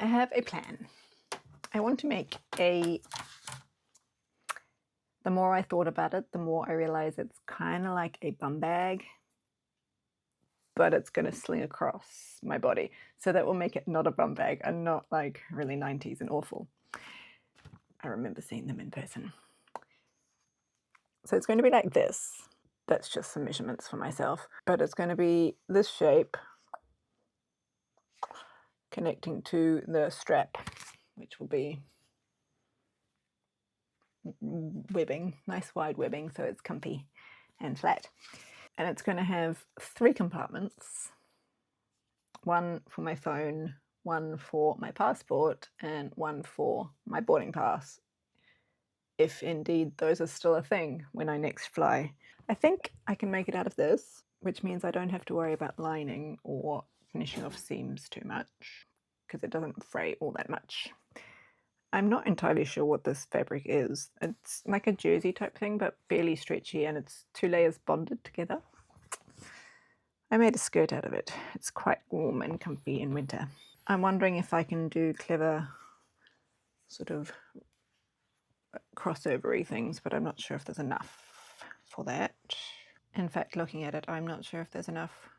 have a plan. I want to make a... The more I thought about it, the more I realized it's kind of like a bum bag, but it's going to sling across my body. So that will make it not a bum bag and not like really 90s and awful. I remember seeing them in person. So it's going to be like this. That's just some measurements for myself. But it's going to be this shape connecting to the strap, which will be webbing, nice wide webbing, so it's comfy and flat. And it's going to have 3 compartments, one for my phone, one for my passport, and one for my boarding pass, if indeed those are still a thing when I next fly. I think I can make it out of this, which means I don't have to worry about lining or finishing off seams too much, because it doesn't fray all that much. I'm not entirely sure what this fabric is. It's like a jersey type thing, but barely stretchy, and it's 2 layers bonded together. I made a skirt out of it. It's quite warm and comfy in winter. I'm wondering if I can do clever sort of crossover-y things, but I'm not sure if there's enough for that. In fact, looking at it, I'm not sure if there's enough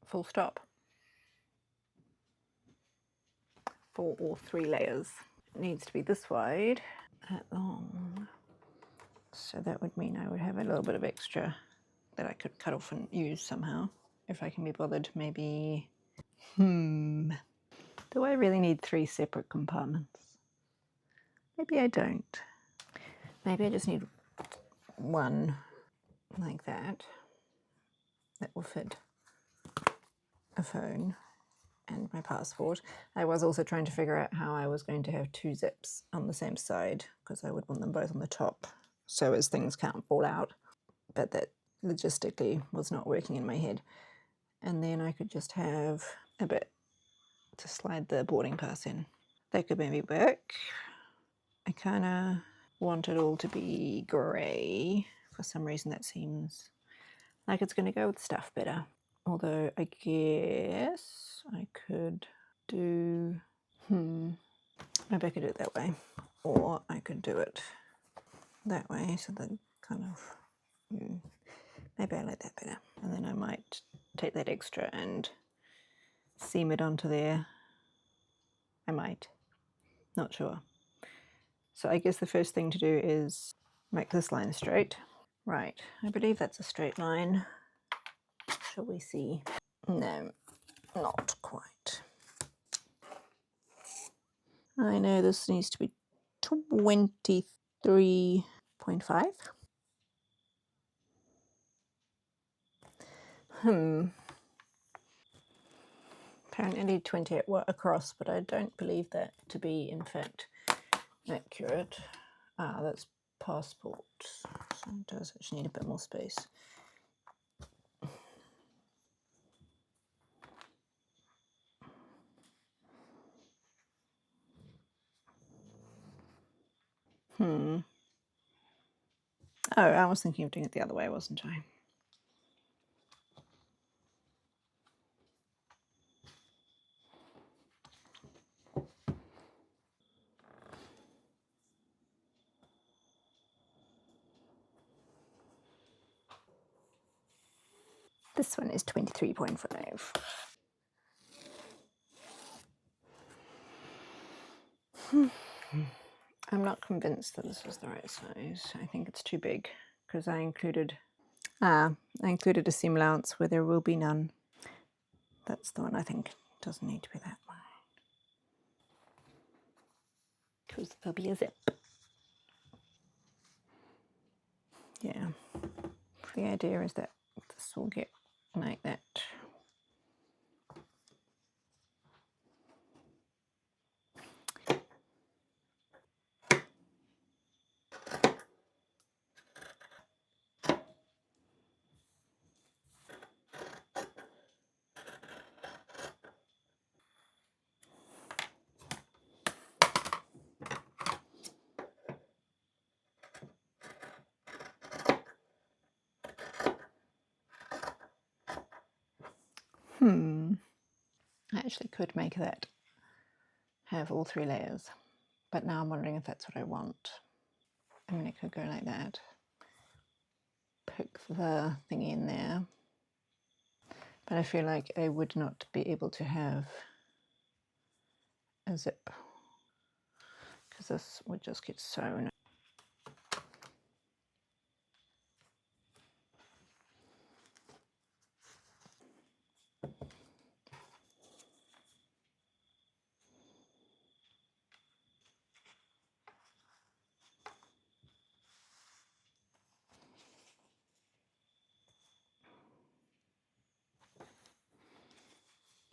full stop for all 3 layers. It needs to be this wide, that long. So that would mean I would have a little bit of extra that I could cut off and use somehow, if I can be bothered. Maybe, do I really need 3 separate compartments? Maybe I don't. Maybe I just need one like that. That will fit a phone and my passport. I was also trying to figure out how I was going to have 2 zips on the same side, because I would want them both on the top so as things can't fall out. But that logistically was not working in my head. And then I could just have a bit to slide the boarding pass in. That could maybe work. I kind of want it all to be grey. For some reason that seems like it's going to go with stuff better. Although I guess I could do... maybe I could do it that way. Or I could do it that way, so that kind of... maybe I like that better. And then I might take that extra and seam it onto there. I might. Not sure. So I guess the first thing to do is make this line straight. Right, I believe that's a straight line. Shall we see? No, not quite. I know this needs to be 23.5. Apparently I need 28 across, but I don't believe that to be in fact accurate. Ah, that's passport, so it does actually need a bit more space. Oh, I was thinking of doing it the other way, wasn't I? This one is 23.5. I'm not convinced that this is the right size. I think it's too big, because I included a seam allowance where there will be none. That's the one I think doesn't need to be that wide, because there'll be a zip. Yeah, the idea is that this will get like that. I actually could make that have all 3 layers. But now I'm wondering if that's what I want. I mean, it could go like that. Pick the thingy in there. But I feel like I would not be able to have a zip, because this would just get sewn.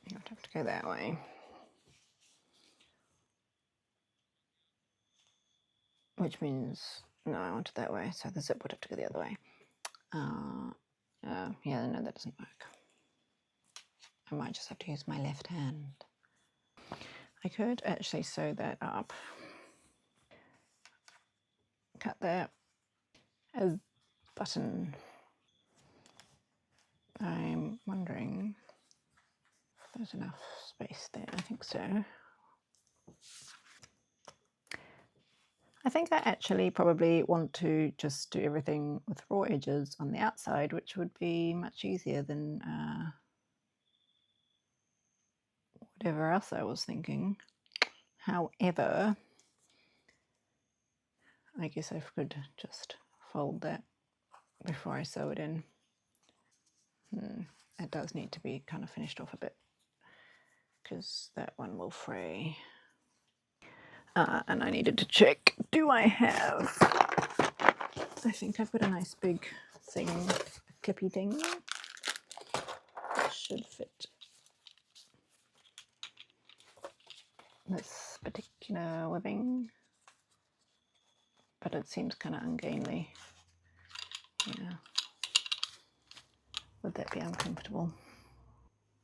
You would have to go that way. Which means, no, I want it that way, so the zip would have to go the other way. Yeah, no, that doesn't work. I might just have to use my left hand. I could actually sew that up. Cut that as button. I'm wondering if there's enough space there. I think so. I think I actually probably want to just do everything with raw edges on the outside, which would be much easier than whatever else I was thinking. However, I guess I could just fold that before I sew it in. It does need to be kind of finished off a bit, because that one will fray. And I needed to check, do I have, I think I've got a nice big thing, a clippy thing, that should fit this particular webbing, but it seems kind of ungainly. Yeah, would that be uncomfortable?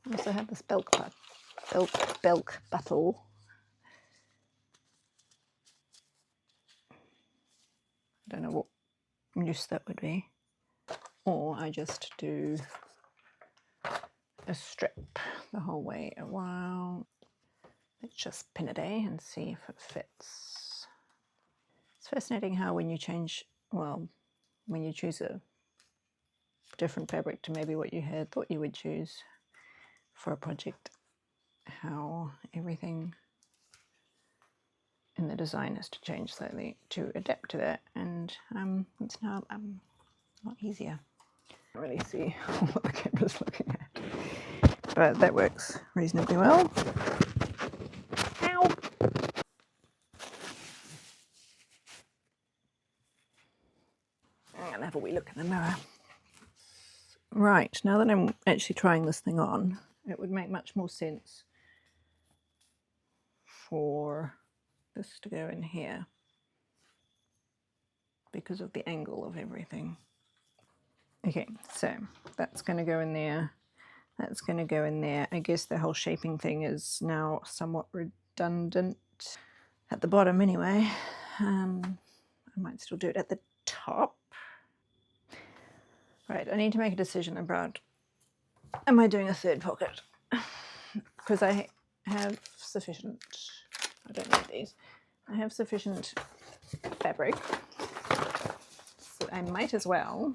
I also have this belk buttle. I don't know what use that would be. Or I just do a strip the whole way around. Let's just pin it and see if it fits. It's fascinating how when you change, well, when you choose a different fabric to maybe what you had thought you would choose for a project, how everything in the design has to change slightly to adapt to that, and it's now a lot easier. I can't really see what the camera's looking at, but that works reasonably well. Ow! I'm gonna have a wee look in the mirror. Right, now that I'm actually trying this thing on, it would make much more sense for this to go in here because of the angle of everything. Okay, so that's going to go in there. That's going to go in there. I guess the whole shaping thing is now somewhat redundant at the bottom anyway. I might still do it at the top. Right, I need to make a decision about, am I doing a third pocket? Because I have sufficient, I don't need these, I have sufficient fabric, so I might as well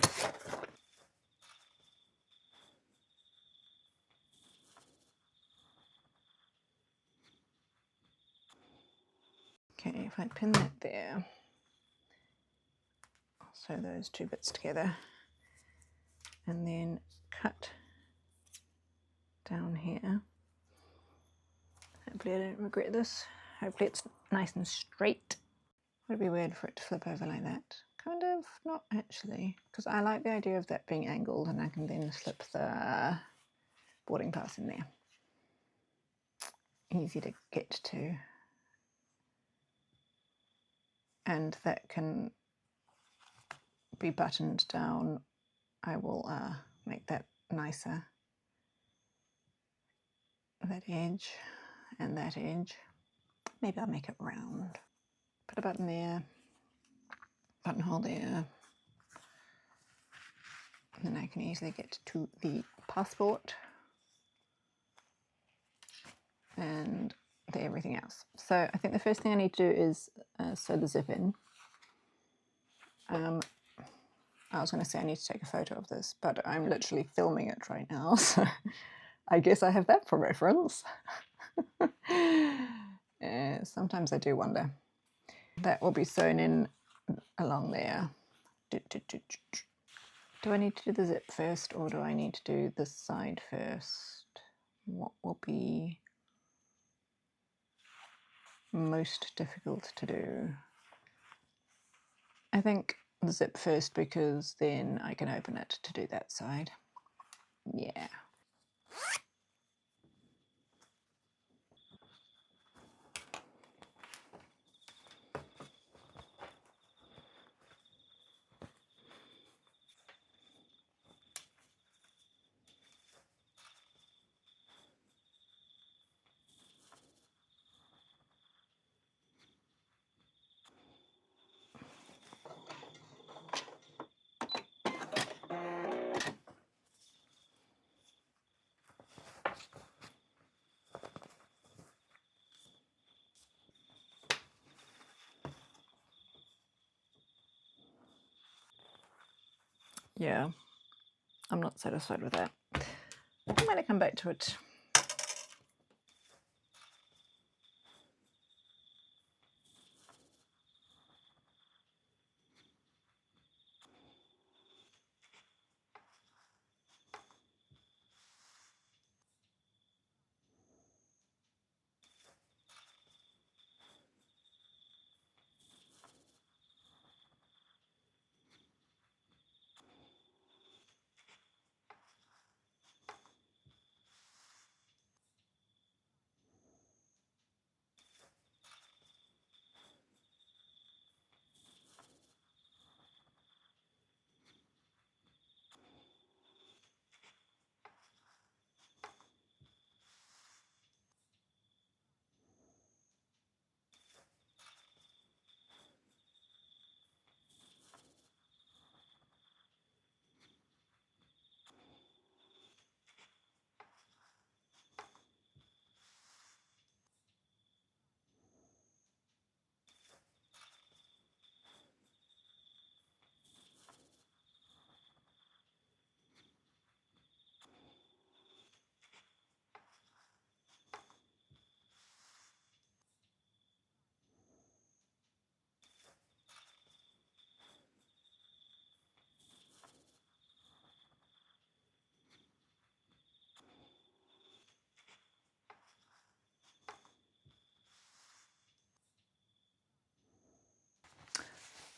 okay, if I pin that there, I'll sew those two bits together and then cut down here. Hopefully I don't regret this. Hopefully it's nice and straight. Would it be weird for it to flip over like that? Kind of, not actually, because I like the idea of that being angled and I can then slip the boarding pass in there. Easy to get to. And that can be buttoned down. I will make that nicer. That edge and that edge. Maybe I'll make it round. Put a button there, buttonhole there. And then I can easily get to the passport and everything else. So I think the first thing I need to do is sew the zip in. I was going to say I need to take a photo of this, but I'm literally filming it right now, so I guess I have that for reference. Sometimes I do wonder. That will be sewn in along there. Do I need to do the zip first, or do I need to do this side first? What will be most difficult to do? I think the zip first, because then I can open it to do that side. Yeah. Yeah, I'm not satisfied with that. I might come back to it.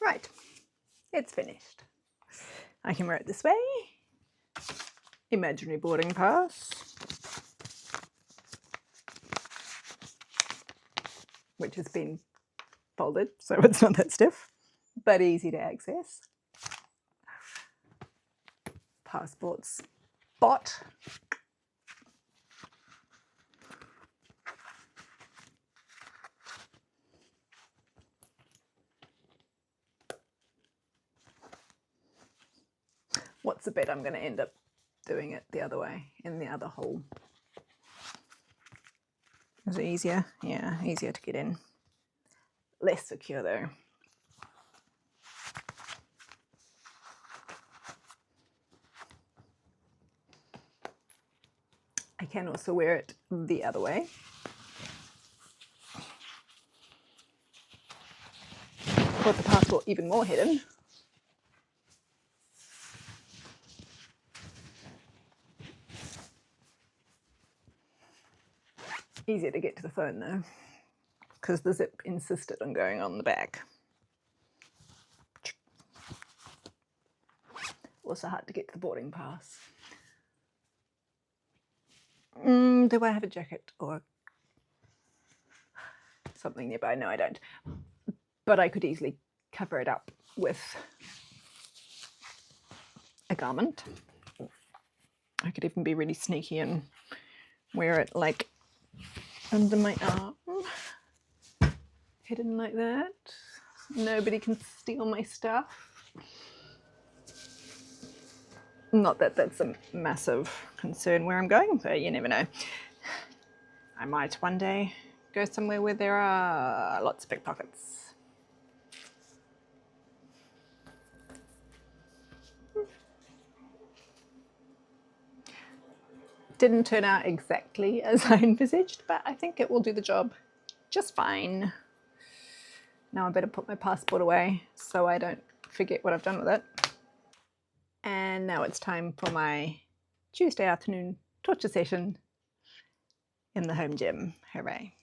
Right, it's finished. I can wear it this way. Imaginary boarding pass, which has been folded, so it's not that stiff, but easy to access. Passport spot. What's the bet I'm going to end up doing it the other way, in the other hole? Is it easier? Yeah, easier to get in. Less secure though. I can also wear it the other way. Put the passport even more hidden. Easier to get to the phone though, because the zip insisted on going on the back. Also hard to get to the boarding pass. Do I have a jacket or something nearby? No, I don't. But I could easily cover it up with a garment. I could even be really sneaky and wear it like under my arm, hidden like that. Nobody can steal my stuff. Not that that's a massive concern where I'm going, but you never know. I might one day. go somewhere where there are lots of pickpockets. Didn't turn out exactly as I envisaged, but I think it will do the job just fine. Now I better put my passport away so I don't forget what I've done with it. And now it's time for my Tuesday afternoon torture session in the home gym. Hooray.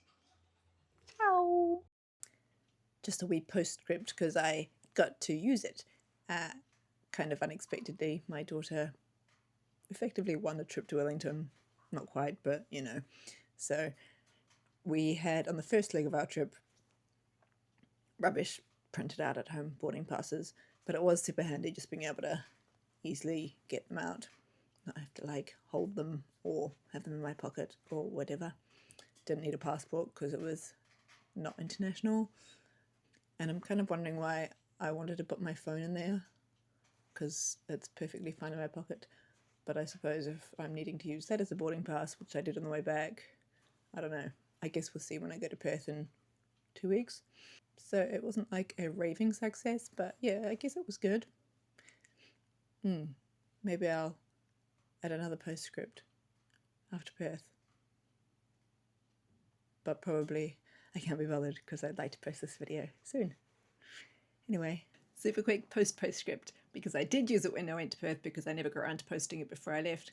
Ciao. Just a wee postscript because I got to use it kind of unexpectedly. My daughter effectively won a trip to Wellington. Not quite, but you know. So we had, on the first leg of our trip, rubbish printed out at home, boarding passes, but it was super handy just being able to easily get them out. Not have to like hold them or have them in my pocket or whatever. Didn't need a passport because it was not international. And I'm kind of wondering why I wanted to put my phone in there, because it's perfectly fine in my pocket. But I suppose if I'm needing to use that as a boarding pass, which I did on the way back, I don't know. I guess we'll see when I go to Perth in 2 weeks. So it wasn't like a raving success, but yeah, I guess it was good. Maybe I'll add another postscript after Perth. But probably I can't be bothered because I'd like to post this video soon. Anyway, super quick postscript, because I did use it when I went to Perth because I never got around to posting it before I left.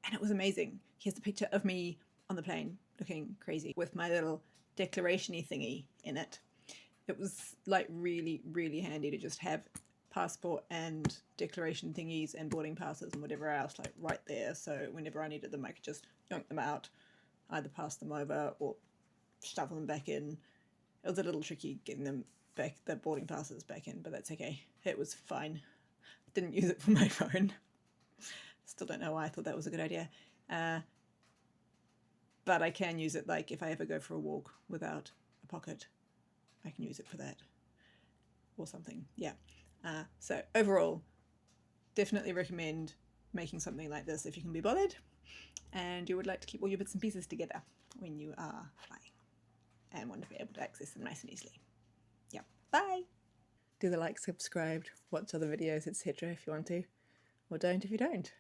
And it was amazing. Here's the picture of me on the plane looking crazy with my little declaration-y thingy in it. It was like really, really handy to just have passport and declaration thingies and boarding passes and whatever else like right there. So whenever I needed them, I could just yank them out, either pass them over or shovel them back in. It was a little tricky getting them back, the boarding passes back in, but that's okay. It was fine. Didn't use it for my phone. Still don't know why I thought that was a good idea. But I can use it like if I ever go for a walk without a pocket, I can use it for that or something. Yeah. So overall, definitely recommend making something like this if you can be bothered and you would like to keep all your bits and pieces together when you are flying and want to be able to access them nice and easily. Yeah. Bye. Do the like, subscribe, watch other videos, etc. if you want to, or don't if you don't.